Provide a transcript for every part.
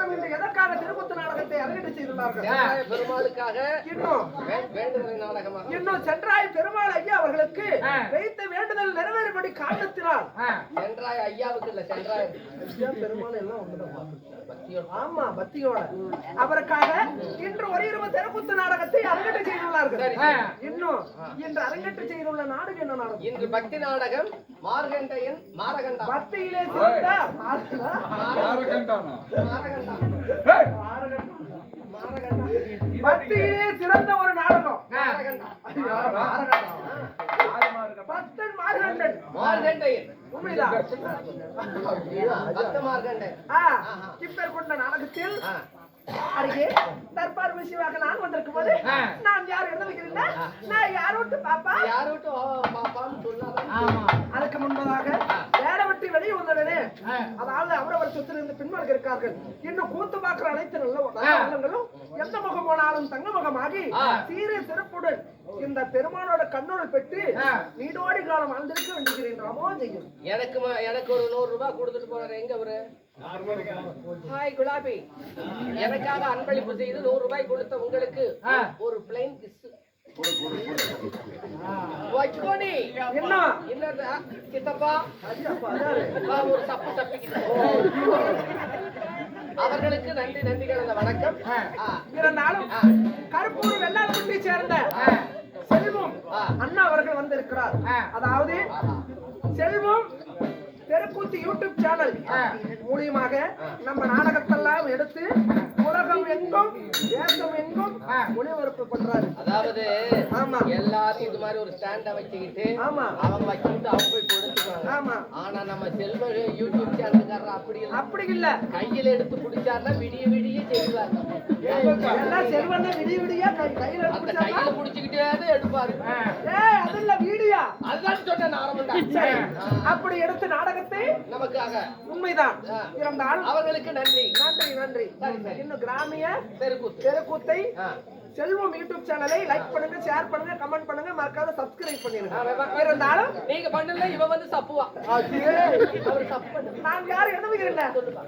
இருந்தாலும் இந்த எதற்காக திருக்குத்து நாடகத்தை அரங்கேற்ற செய்துள்ளார்கள்? பெருமாளுக்காக இன்னும் வேண்டுதல் நாடகமா? இன்னும் சென்றாய் பெருமாள் ஐயா அவர்களுக்கு வைத்த வேண்டுதல் நிறைவேறும்படி காரணத்தினால் சென்றாய் ஐயாவுக்கு இல்ல, சென்றாய் பெருமாள் எல்லாம் ஒன்றுதான். ஆமா, பக்தியோட அவருக்காக இன்று ஒரு 20 தெருக்கூத்து நாடகத்தை அரங்கேற்ற செய்துள்ளார்கள். இன்னும் இன்று அரங்கேற்ற செய்துள்ள நாடகம் என்ன நாடகம்? இன்று பக்தி நாடகம் மார்கண்டையன் மாரகண்டா. பக்தியிலே சிறந்த பக்தியிலே சிறந்த ஒரு நாடகம் பக்தன் மார்கண்டன். மார்கண்டையன் உண்மைதான். பக்த மார்கண்டன் இப்பேர் கொண்ட நாடகத்தில் அருகே தற்பார் விஷயமாக நான் வந்திருக்கும் போது நான் யார் எழுத வைக்கிறேன்? நான் யாரோட்டு பாப்பா யாரோட்டு பாப்பான்னு சொல்லாதான். அதுக்கு முன்பதாக வேடவட்டி வெளியே வந்தவனே, அதாவது அவரவர் சொத்திலிருந்து பின்வாங்க இருக்கார்கள். இன்னும் கூத்து பார்க்கிற அனைத்து நல்லங்களும் எந்த முகம் போனாலும் தங்க முகமாகி சீரிய சிறப்புடன் இந்த பெருமானோட கண்ணோடு பெற்று நீடோடி காலம் வாழ்ந்திருக்க வேண்டுகிறேன். ராமோ ஜெயம். எனக்கு ஒரு 100 ரூபாய் கொடுத்துட்டு போறாரு. எங்க அவரு? ஹாய் குலாபி, எனக்காக அன்பளிப்பு செய்து 100 ரூபாய் கொடுத்த உங்களுக்கு ஒரு பிளைன் கிஸ். என்ன சித்தப்பா ஒரு தப்பு தப்பிக்கிட்டு அவர்களுக்கு நன்றி நன்றி கலந்த வணக்கம். இருந்தாலும் கருப்பூர் வெள்ளாளப்பட்டியை சேர்ந்த செல்வம் அண்ணா அவர்கள் வந்திருக்கிறார். அதாவது செல்வம் தெருக்கூத்து யூடியூப் சேனல் மூலியமாக நம்ம நாடகத்தெல்லாம் எடுத்து உலகம் எங்கும் தேசம் எங்கும் ஒளிபரப்பு பண்றாரு. அதாவது ஆமா, எல்லாரும் இது மாதிரி ஒரு ஸ்டாண்ட வச்சுக்கிட்டு ஆமா அவங்க வச்சுக்கிட்டு அவங்க போய் கொடுத்துக்குவாங்க. ஆமா, ஆனா நம்ம செல்வ யூடியூப் சேனல்காரர் அப்படி இல்ல. கையில எடுத்து பிடிச்சாருன்னா விடிய விடிய செய்வார். எல்லாம் செல்வன் விடிய விடிய கையில புடிச்சுக்கிட்டே எடுப்பாரு. அது இல்ல வீடியோ, அதுதான் சொன்னேன் ஆரம்பம். அப்படி எடுத்து நாடகத்தை நமக்காக உண்மைதான் இருந்தால் அவர்களுக்கு நன்றி நன்றி நன்றி. இன்னும் கிராமிய தெருக்கூத்து தெருக்கூத்தை செல்வம் யூடியூப் சேனலை லைக் பண்ணுங்க, ஷேர் பண்ணுங்க, கமெண்ட் பண்ணுங்க, மறக்காம சப்ஸ்கிரைப் பண்ணிருங்க. இருந்தாலும் நீங்க பண்ணல இவ வந்து சப்புவா. அவர் சப்பு பண்ணு. நான் யார் எழுதுகிறேன் சொல்லுங்க.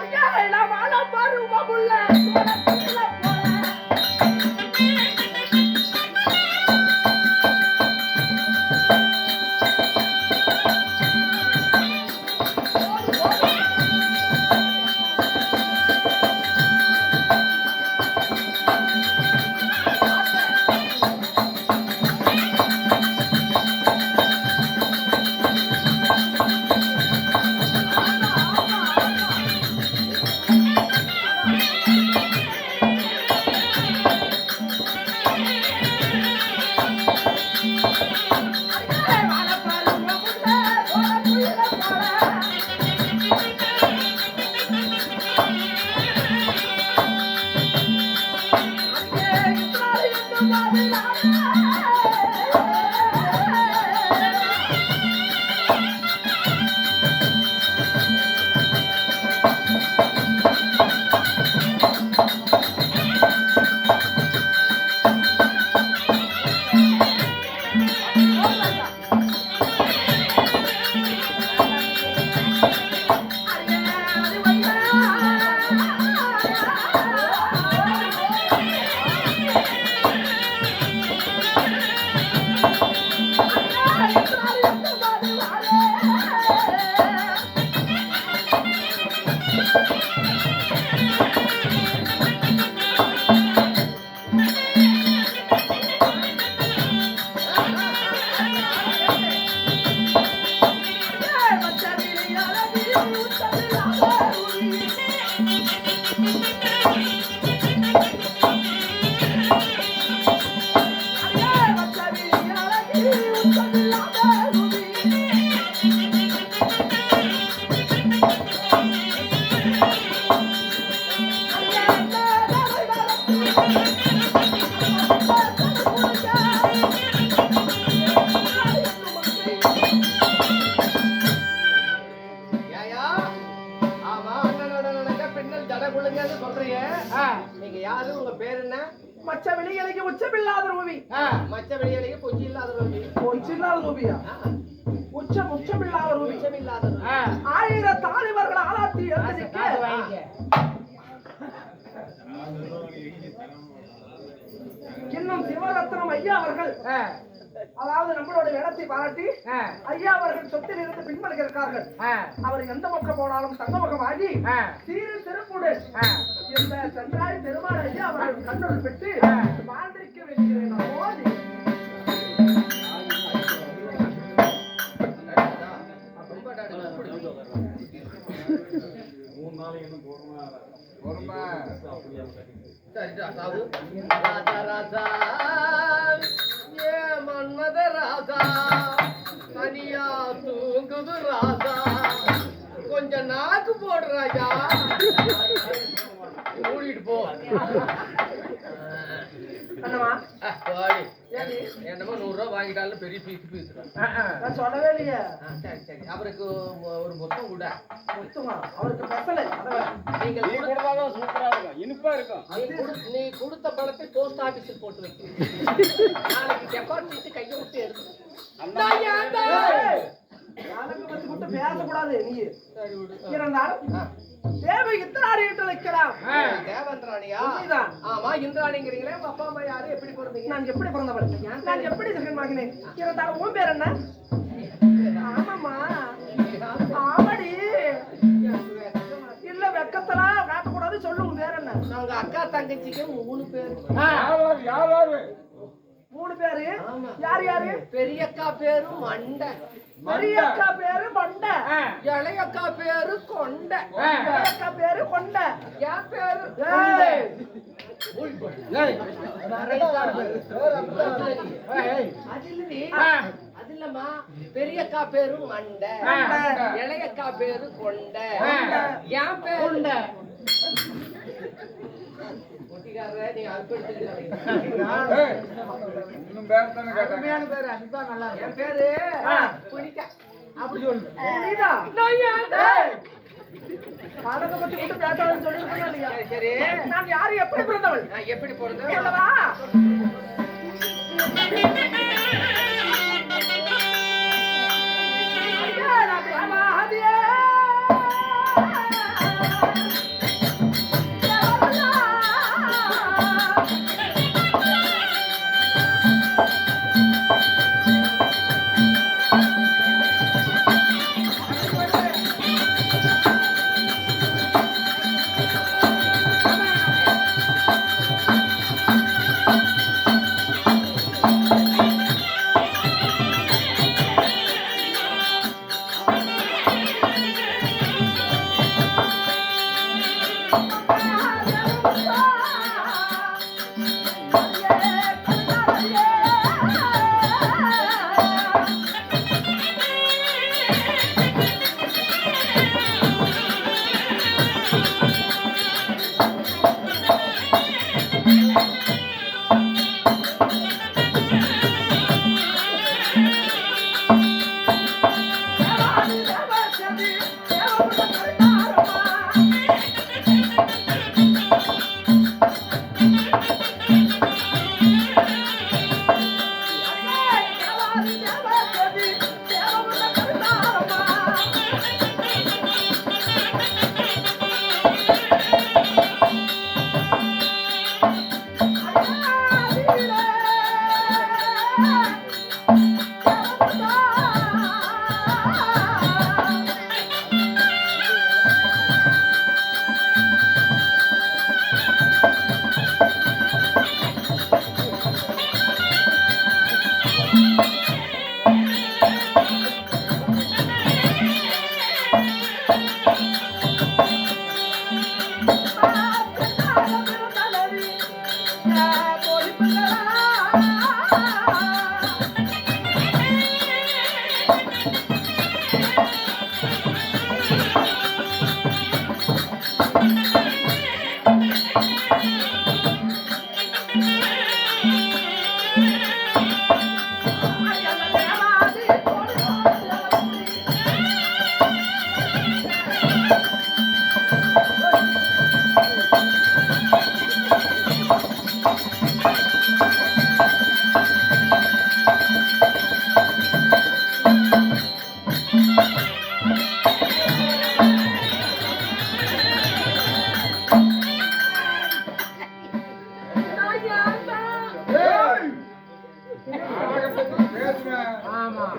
ஐயா நான் வாழ பாரு உமாபுள்ள நீங்க யாரு? உங்க பேர் என்ன? மச்ச வெளியலைக்கு உச்சமில்லாத ரூபி. மச்ச வெளியலைக்கு பொச்சி இல்லாத ரூபி. பொச்சி இல்லாத ரூபியா? உச்சமில்லாத ரூபி மிச்சமில்லாத ஆயிரம் தாலிபர்கள் ஆளாத்தி எழுந்திருக்க இன்னும் சிவரத்னம் ஐயா அவர்கள் அதாவது நம்மளோட இடத்தை பாராட்டி ஐயா அவர்கள் சொத்தில் இருந்து பின்வருகிறார்கள். அவர் எந்த பக்கம் போனாலும் தங்க பக்கம் ஆகி சீரு சிறப்புடு இந்த சென்றாய் பெருமாள் ஐயா அவர்கள் கண்ணூர் பெற்று வாழ்ந்திருக்க வேண்டிய போது மன்மத ராசா தனியா தூங்குது ராசா கொஞ்சம் நாக்கு போடு ராஜா மூடிட்டு போ என்னமோ 100 ரூபா வாங்கிட்டாலும் பெரிய பீஸ் நான் சொல்லவே இல்லையே. சரி சரி அவருக்கு ஒரு மொத்தம் கூட அவருக்கு பசலை நீங்கள் சூப்பரா இருக்கும், இனிப்பா இருக்கும். நீ கொடுத்த பணத்தை போஸ்ட் ஆபீஸில் போட்டு வைக்க நாளைக்கு டெபாசிட் கையை விட்டு எடுத்து பேசக்கூடாது. நீ இருந்தாலும் தேவை இத்தனாடி வைக்கலாம். தேவந்திராணியா? ஆமா இந்திராணிங்கிறீங்களே. உங்க அப்பா அம்மா யாரு, எப்படி பிறந்தீங்க? நான் எப்படி பிறந்தவள், நான் எப்படி ஜெகன்மாகினேன். இருந்தாலும் உன் பேர் என்ன? ஆமாமா ஆமாடி. இல்ல வெக்கத்தெல்லாம் காட்டக்கூடாது, சொல்லு உன் பேர் என்ன? நாங்க அக்கா தங்கச்சிக்கு 3 பேரு. 3 பேரு. யார் யாரு? பெரியக்கா பேரு மண்டை, பெரியக்கா பேரு மண்டை, இளையக்கா பேரு கொண்டை, இளையக்கா பேரு கொண்டை, என் பேரு அது இல்லம்மா. பெரியக்கா பேரு மண்டை, இளையக்கா பேரு கொண்டை, என் பேரு நீ என் பேரு பிடிக்க அப்படி சொல்லு. சரி நான் யாரு, எப்படி பிறந்தவள்? நான் எப்படி பிறந்தேன்?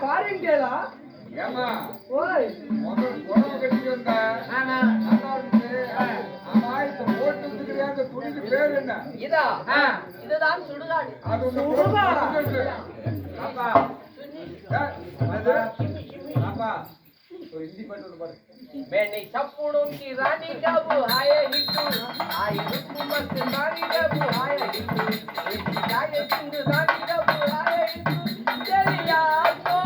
பாருங்கடா ஏமா ஓய் முதல் புடவை கட்டிட்டு வந்தா ஆமா நல்லா இருந்துச்சு. ஆமா இப்ப போட்டு வந்துக்கிறியா அந்த துணிக்கு பேர் என்ன? இதா இதுதான் சுடுகாடு. அது ஒண்ணு சுடுகாடா? போட்டு வந்துருக்கு. பாப்பா அது பாப்பா ஒரு ஹிந்தி பாட்டு ஒண்ணு பாடு. मैंने सपनों की रानी का वो आया हिंदू आई हुकूमत रानी का वो आया हिंदू जाए सिंधु रानी का वो आया हिंदू चलिया तो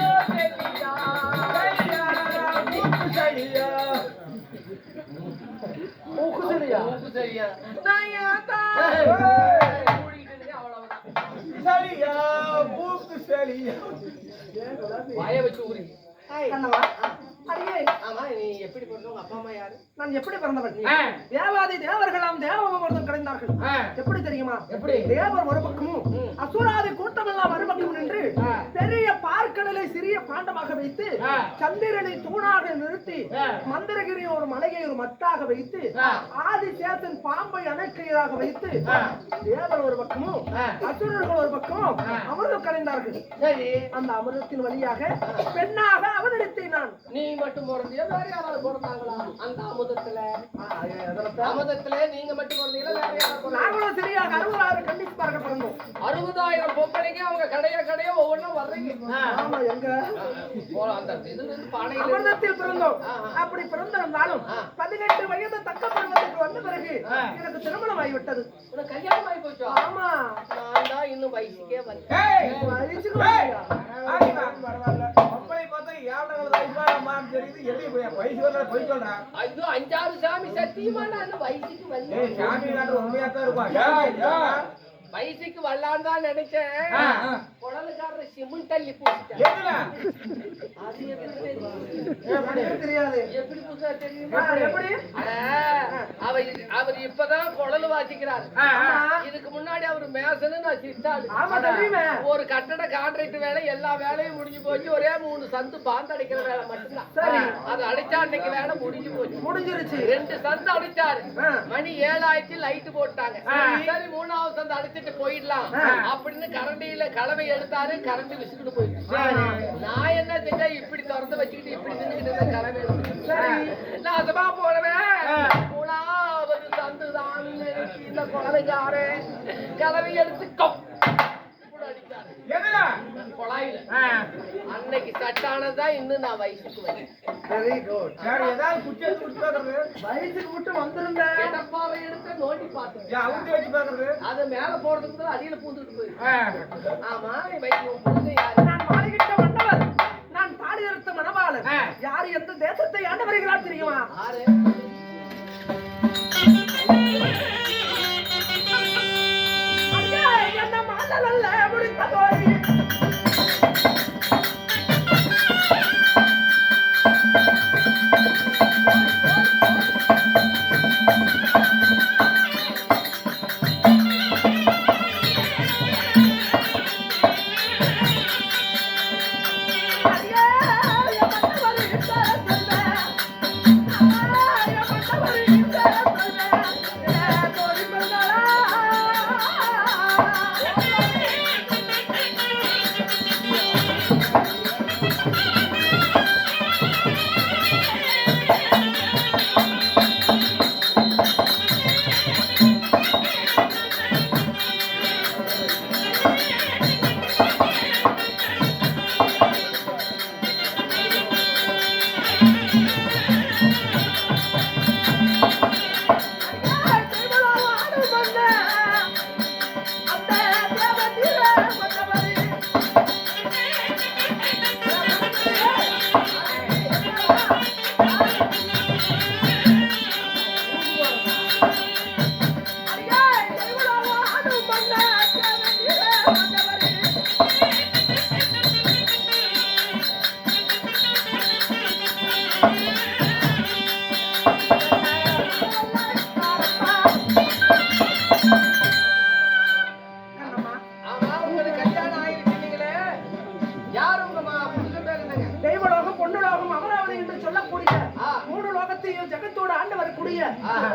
चलिया மூக்குசரியா சரியா நான் யாத்தா கூடிட்டு அவ்வளவுதான் சரியா பூக்கு சரியா வாயை வச்சு ஊறி கண்ணம்மா அடியே ஆமா நீ எப்படி பிறந்தவங்க அப்பா அம்மா யாரு நான் எப்படி பிறந்தவன் தேவாதி தேவர்களாம் தேவமர்தம் கிடைந்தார்கள் எப்படி தெரியுமா எப்படி? தேவர் ஒரு பக்கமும் அசுராதி கூட்டமெல்லாம் மறுபக்கம் நின்று பெரிய பார்க்கடலை சிறிய பாண்டமாக வைத்து சந்திரனை தூணாக நிறுத்தி மந்திரகிரி ஒரு மலையை ஒரு மட்டாக வைத்து ஆதிசேஷன் பாம்பை அணைக்கையாக வைத்து தேவர் ஒரு பக்கமும் அசுரர்கள் ஒரு பக்கமும் அமிர்தம் கலைந்தார்கள். சரி அந்த அமிர்தத்தின் வழியாக பெண்ணாக அவதரித்தேன் நான். நீ மட்டும் பிறந்தியா வேற யாராவது பிறந்தாங்களா அந்த அமுதத்துல நீங்க மட்டும் பிறந்தீங்களா வேற யாராவது பிறந்தாங்களா? நாங்களும் சரியாக 66 கண்டிப்பாக பிறந்தோம். 60,000 பொம்பளைங்க அவங்க கடையா ஒவ்வொன்றும் வர்றீங்க. ஆமா எங்க அந்த இதுல இருந்து பானையில அமிர்தத்தில் பிறந்தோம். அப்படி பிறந்திருந்தாலும் 18 வயது தக்க பருவத்துக்கு வந்த பிறகு எனக்கு திருமணம் ஆகிவிட்டது. உனக்கு கல்யாணம் ஆகி போச்சா? ஆமா நான் தான் இன்னும் வயசுக்கே வரல. வயசுக்கு வரலையா? பரவாயில்ல அப்பளை பார்த்தா ஏழரை வயசாமான்னு தெரியுது. எப்படி வயசு வரல போய் சொல்றேன். ஐயோ 5-6 சாமி சத்தியமா நான் வயசுக்கு வரல. சாமி காட்டுற உண்மையா தான் இருக்கும். வயசுக்கு வரலான்னு தான் நினைச்சேன். குடலுக்காரர் சிமெண்ட் தள்ளி போட்டுட்டேன். எதுல? அது எப்படி தெரியும்? எனக்கு தெரியாது. எப்படி புதுசா தெரியுமா? எப்படி? அட, அவர் இப்பதான் குழல் வாசிக்கிறார். இதுக்கு முன்னாடி அவர் மேசன்னு நான் சித்தாள். ஆமா தெரியுமே. ஒரு கட்டட கான்ட்ராக்ட் வேலை எல்லா வேலையும் முடிஞ்சு போச்சு. ஒரே 3 சந்து பாந்து அடிக்கிற வேலை மட்டும்தான். சரி. அது அடிச்சா அன்னைக்கு வேலை முடிஞ்சு போச்சு. முடிஞ்சிருச்சு. 2 சந்து அடிச்சாரு. மணி 7 ஆயிடுச்சு. லைட் போட்டாங்க. சரி 3ஆவது சந்து அடிச்சிட்டு போயிடலாம் அப்படின்னு கரண்டியில கலவை எடுத்தாரு. கரண்டி விசுக்கிட்டு போயிடுச்சு. நான் என்ன செஞ்சேன், இப்படி திறந்து வச்சுக்கிட்டு இப்படி நின்றுக்கிட்டு கலவை எடுத்து நான் அதுமா போறவேன். 3ஆவது சந்து தான் இந்த குழந்தைக்காரு கலவை எடுத்து அடிச்சாரு. எதுல? குழாயில. அன்னைக்கு சட்டானதான் இன்னும் நான் வயசுக்கு வரேன். Very good. வேற ஏதாவது குச்சி எடுத்து குச்சி பாக்குறது? வயசுக்கு மட்டும் வந்திருந்தேன். எடப்பாவை எடுத்து நோண்டி பார்த்தேன். அவுண்டி வச்சு பாக்குறது? அது மேல போறதுக்கு தான் அடியில பூந்துட்டு போயிருக்கு. ஆமா வயசு யாரு? நான் மாறிக்கிட்ட மன்னவர். நான் தாடி எடுத்த மணவாளன். யாரு எந்த தேசத்தை ஆண்டு வருகிறார் தெரியுமா? யாரு? ஐயா, என்ன மாதல் அல்ல முடித்த தோழி.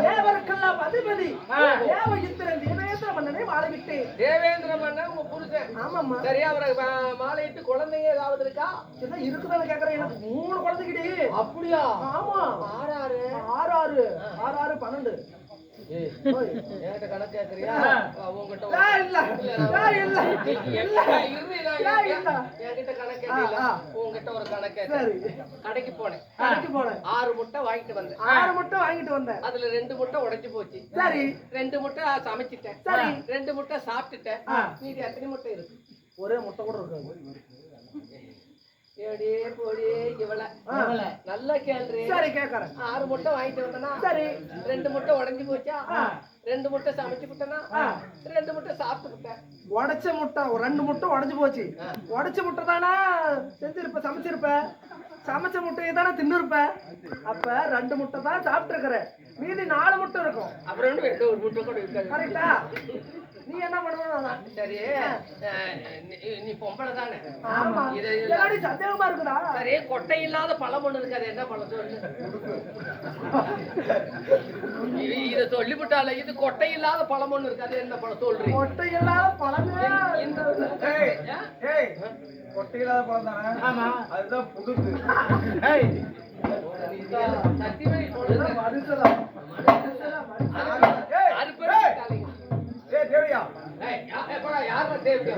தேவருக்கெல்லாம் அதிபதி தேவ இந்திரன் தேவேந்திர மன்னனை மாலையிட்டு. தேவேந்திர மன்னன் உங்க புருஷன். ஆமாம்மா. சரி, அவரை மாலையிட்டு குழந்தைங்க ஏதாவது இருக்கா? என்ன இருக்குதான்னு கேக்குறேன். எனக்கு 3 குழந்தைகிட்டே. அப்படியா? ஆமா. ஆறாறு 12. என்கிட்ட கணக்கு கேக்குறியா? உங்ககிட்ட இல்ல இல்ல என்கிட்ட கணக்கு கேட்கல. உங்ககிட்ட ஒரு கணக்கு கேட்க. கடைக்கு போனேன். 6 முட்டை வாங்கிட்டு வந்தேன். 6 முட்டை வாங்கிட்டு வந்தேன். அதுல 2 முட்டை உடைஞ்சு போச்சு. சரி. 2 முட்டை சமைச்சிட்டேன். சரி. 2 முட்டை சாப்பிட்டுட்டேன். மீதி எத்தனை முட்டை இருக்கு? ஒரே முட்டை கூட இருக்காது. ஏடே போடே இவள நல்ல கேள்வி. சரி கேக்குறேன். 6 முட்டை வாங்கிட்டு வந்தனா. சரி. 2 முட்டை உடைஞ்சு போச்சா? 2 முட்டை சமைச்சு விட்டனா? 2 முட்டை சாப்பிட்டு விட்டேன். உடைச்ச முட்டை 2 முட்டை உடைஞ்சு போச்சு. உடைச்ச முட்டை தானே செஞ்சிருப்ப, சமைச்சிருப்ப. சமைச்ச முட்டையை தானே தின்னுருப்ப. அப்ப 2 முட்டை தான் சாப்பிட்டு இருக்கிற. மீதி 4 முட்டை இருக்கும். அப்புறம் 2 முட்டை கூட இருக்காது. கரெக்டா? நீ என்ன பண்ணுவ? சரி, நீ பொம்பளை தானே? ஆமா. இதெல்லாம் சந்தேகமா இருக்குதா? சரி, கொட்டை இல்லாத பழம் ஒண்ணு இருக்காது. என்ன பழம் சொல்லு? இத சொல்லிவிட்டால. இது கொட்டை இல்லாத பழம் ஒண்ணு இருக்காது. என்ன பழம் சொல்றீங்க? கொட்டை இல்லாத பழமே. கொட்டை இல்லாத பழம் தானே? ஆமா, அதுதான் புதுசு. சத்தியமே சொல்லுங்க. அது பேரு தேவையா? யாரா தேவையா?